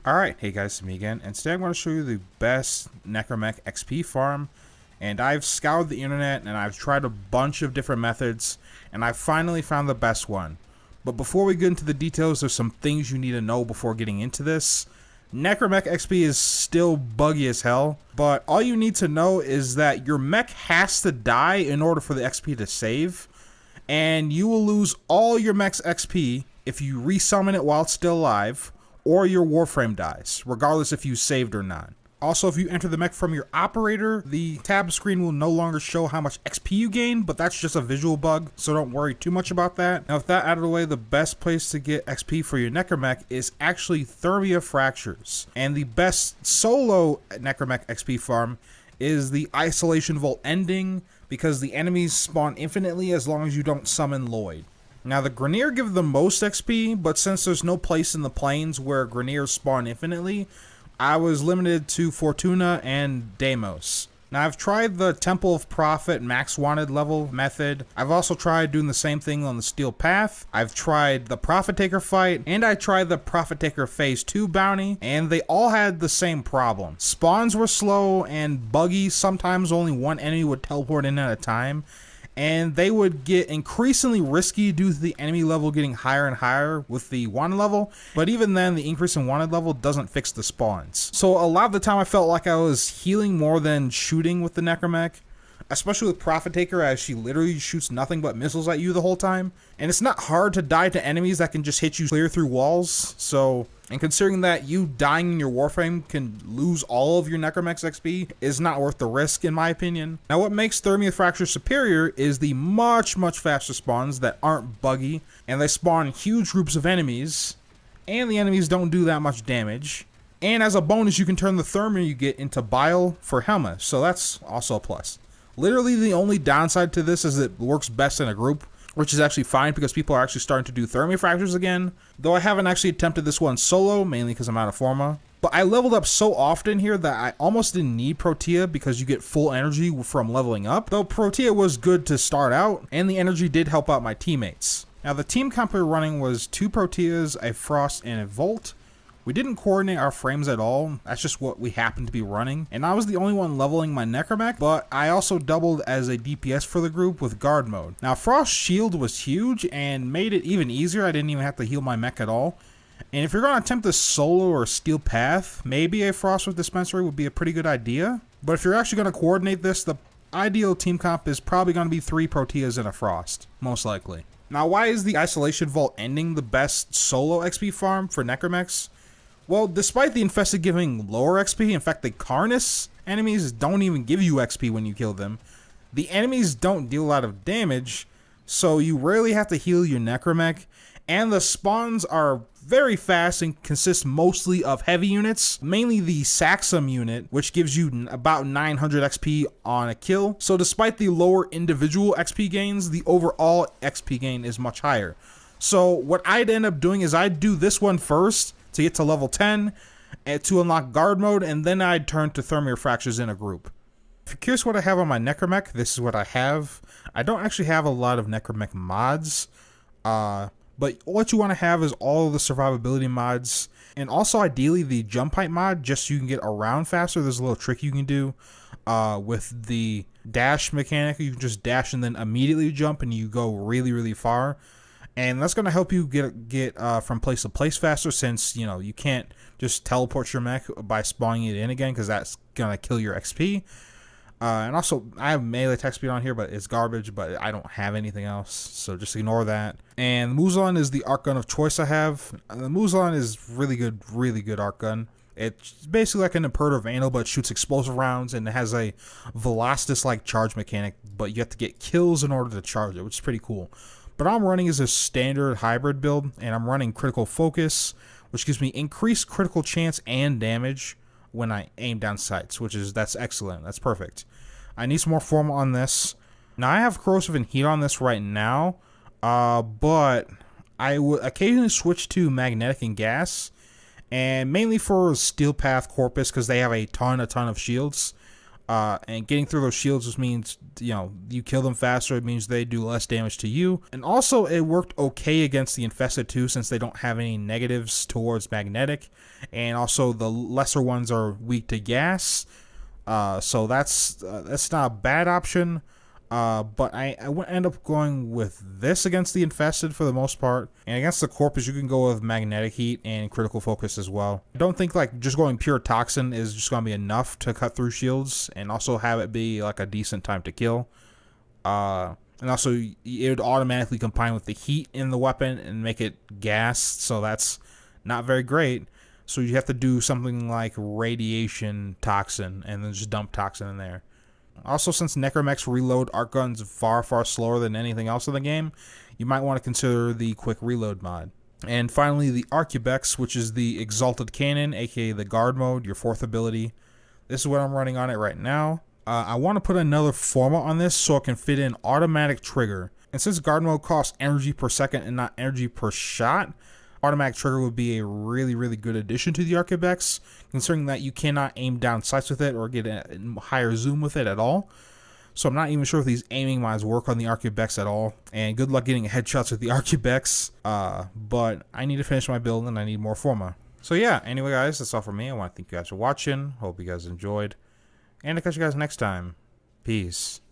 Alright, hey guys, it's me again, and today I'm going to show you the best Necramech XP farm. And I've scoured the internet and I've tried a bunch of different methods, and I finally found the best one. But before we get into the details, there's some things you need to know before getting into this. Necramech XP is still buggy as hell, but all you need to know is that your mech has to die in order for the XP to save, and you will lose all your mech's XP if you resummon it while it's still alive, or your Warframe dies, regardless if you saved or not. Also, if you enter the mech from your operator, the tab screen will no longer show how much XP you gain, but that's just a visual bug, so don't worry too much about that. Now, with that out of the way, the best place to get XP for your Necramech is actually Thermia Fractures. And the best solo Necramech XP farm is the Isolation Vault ending, because the enemies spawn infinitely as long as you don't summon Lloyd. Now, the Grineer give the most XP, but since there's no place in the plains where Grineers spawn infinitely, I was limited to Fortuna and Deimos. Now, I've tried the Temple of Prophet max wanted level method. I've also tried doing the same thing on the Steel Path. I've tried the Prophet Taker fight, and I tried the Prophet Taker Phase 2 bounty, and they all had the same problem. Spawns were slow and buggy. Sometimes only one enemy would teleport in at a time, and they would get increasingly risky due to the enemy level getting higher and higher with the wanted level, but even then the increase in wanted level doesn't fix the spawns. So a lot of the time I felt like I was healing more than shooting with the Necramech, especially with Prophet Taker, as she literally shoots nothing but missiles at you the whole time. And it's not hard to die to enemies that can just hit you clear through walls, so... And considering that you dying in your Warframe can lose all of your Necramech's XP is not worth the risk, in my opinion. Now, what makes Thermia Fracture superior is the much faster spawns that aren't buggy, and they spawn huge groups of enemies, and the enemies don't do that much damage. And as a bonus, you can turn the Thermia you get into Bile for Helma, so that's also a plus. Literally, the only downside to this is it works best in a group, which is actually fine because people are actually starting to do Thermia Fractures again, though I haven't actually attempted this one solo, mainly because I'm out of forma. But I leveled up so often here that I almost didn't need Protea because you get full energy from leveling up, though Protea was good to start out, and the energy did help out my teammates. Now, the team comp we were running was 2 Proteas, a Frost, and a Volt. We didn't coordinate our frames at all, that's just what we happened to be running, and I was the only one leveling my Necramech, but I also doubled as a DPS for the group with guard mode. Now, Frost Shield was huge and made it even easier. I didn't even have to heal my mech at all. And if you're going to attempt this solo or Steel Path, maybe a Frost with Dispensary would be a pretty good idea. But if you're actually going to coordinate this, the ideal team comp is probably going to be 3 Proteas and a Frost, most likely. Now, why is the Isolation Vault ending the best solo XP farm for Necramechs? Well, despite the Infested giving lower XP, in fact the Karnus enemies don't even give you XP when you kill them. The enemies don't deal a lot of damage, so you rarely have to heal your Necramech, and the spawns are very fast and consist mostly of heavy units, mainly the Saxum unit, which gives you about 900 XP on a kill. So despite the lower individual XP gains, the overall XP gain is much higher. So what I'd end up doing is I'd do this one first, to get to level 10, and to unlock guard mode, and then I'd turn to Thermia Fractures in a group. If you're curious what I have on my Necramech, this is what I have. I don't actually have a lot of Necramech mods, but what you want to have is all of the survivability mods, and also ideally the jump height mod, just so you can get around faster. There's a little trick you can do with the dash mechanic. You can just dash and then immediately jump, and you go really far. And that's going to help you get from place to place faster, since, you know, you can't just teleport your mech by spawning it in again, because that's going to kill your XP. And also, I have melee attack speed on here, but it's garbage, but I don't have anything else, so just ignore that. And the Muslon is the arc gun of choice I have. The Muslon is really good arc gun. It's basically like an Imperator Vandal, but it shoots explosive rounds, and it has a Velocitus-like charge mechanic, but you have to get kills in order to charge it, which is pretty cool. But I'm running is a standard hybrid build, and I'm running critical focus, which gives me increased critical chance and damage when I aim down sights, that's excellent. That's perfect. I need some more forma on this. Now, I have corrosive and heat on this right now, but I would occasionally switch to magnetic and gas, and mainly for Steel Path Corpus, because they have a ton of shields. And getting through those shields just means, you know, you kill them faster. It means they do less damage to you. And also, it worked okay against the infested too, since they don't have any negatives towards magnetic. And also, the lesser ones are weak to gas. So that's not a bad option. But I would end up going with this against the infested for the most part. And against the corpus, you can go with magnetic heat and critical focus as well. I don't think like just going pure toxin is just going to be enough to cut through shields and also have it be like a decent time to kill. And also it would automatically combine with the heat in the weapon and make it gas, so that's not very great. So you have to do something like radiation toxin and then just dump toxin in there. Also, since Necramech's reload arc guns far slower than anything else in the game, you might want to consider the quick reload mod. And finally, the Arquebex, which is the Exalted Cannon, aka the guard mode, your 4th ability. This is what I'm running on it right now. I want to put another forma on this so it can fit in automatic trigger. And since guard mode costs energy per second and not energy per shot, automatic trigger would be a really good addition to the Arquebex, considering that you cannot aim down sights with it or get a higher zoom with it at all. So I'm not even sure if these aiming mods work on the Arquebex at all. And good luck getting headshots with the Arquebex. But I need to finish my build and I need more forma. So yeah, anyway guys, that's all for me. I want to thank you guys for watching. Hope you guys enjoyed. And I'll catch you guys next time. Peace.